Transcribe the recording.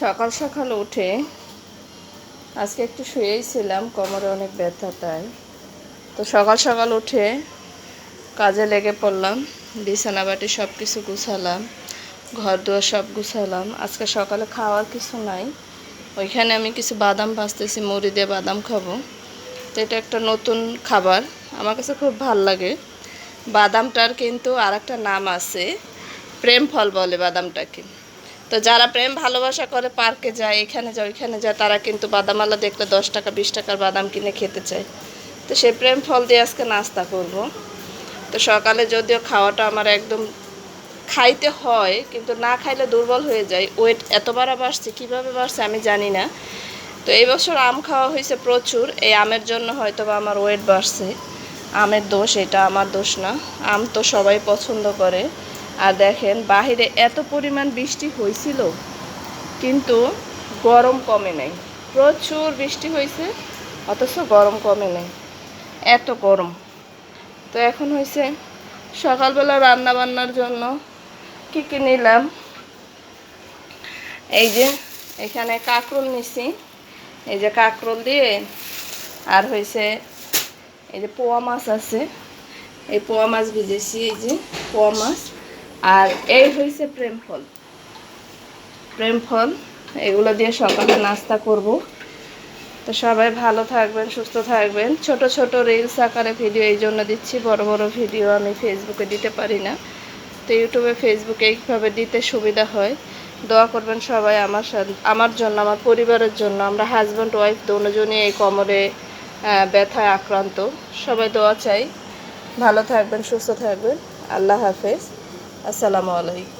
সকাল সকাল উঠে আজকে একটু শুয়েই ছিলাম, কোমরে অনেক ব্যথা তাই। তো সকাল সকাল উঠে কাজে লেগে পড়লাম, বিছানা বাটি সব কিছু গুছালাম, ঘর দুয়ার সব গুছালাম। আজকে সকালে খাওয়ার কিছু নাই, ওইখানে আমি কিছু বাদাম ভাজতেছি, মুড়ি দিয়ে বাদাম খাবো। তো এটা একটা নতুন খাবার, আমার কাছে খুব ভাল লাগে। বাদামটার কিন্তু আর একটা নাম আছে, প্রেম ফল বলে বাদামটাকে। তো যারা প্রেম ভালোবাসা করে পার্কে যায়, এখানে যায় ওইখানে যায়, তারা কিন্তু বাদামালা দেখলে 10 টাকা 20 টাকার বাদাম কিনে খেতে চায়। তো সেই প্রেম ফল দিয়ে আজকে নাস্তা করব। তো সকালে যদিও খাওয়াটা আমার একদম খাইতে হয়, কিন্তু না খাইলে দুর্বল হয়ে যায়। ওয়েট এতবার বাড়ছে, কীভাবে বাড়ছে আমি জানি না। তো এই বছর আম খাওয়া হয়েছে প্রচুর, এই আমের জন্য হয়তো বা আমার ওয়েট বাড়ছে। আমের দোষ, এটা আমার দোষ না। আম তো সবাই পছন্দ করে। আর দেখেন বাহিরে এত পরিমাণ বৃষ্টি হয়েছিল, কিন্তু গরম কমে নাই। প্রচুর বৃষ্টি হয়েছে, অথচ গরম কমে নাই, এত গরম। তো এখন হয়েছে সকালবেলা রান্না বান্নার জন্য কী কী নিলাম, এই যে এখানে কাঁকরোল নিছি, এই যে কাঁকরোল দিয়ে, আর হয়েছে এই যে পোয়া মাছ আছে, এই পোয়া মাছ ভিজেছি, এই যে পোয়া মাছ। আর এই হয়েছে প্রেম ফল, প্রেম ফল, এগুলো দিয়ে সকালে নাস্তা করব। তো সবাই ভালো থাকবেন, সুস্থ থাকবেন। ছোট ছোট রিলস আকারে ভিডিও এই জন্য দিচ্ছি, বড় বড় ভিডিও আমি ফেসবুকে দিতে পারি না। তো ইউটিউবে ফেসবুকে এইভাবে দিতে সুবিধা হয়। দোয়া করবেন সবাই আমার সাথে, আমার জন্য, আমার পরিবারের জন্য। আমরা হাজব্যান্ড ওয়াইফ দুজনই এই কোমরে ব্যথায় আক্রান্ত। সবাই দোয়া চাই। ভালো থাকবেন, সুস্থ থাকবেন। আল্লাহ হাফেজ, আসসালামু আলাইকুম।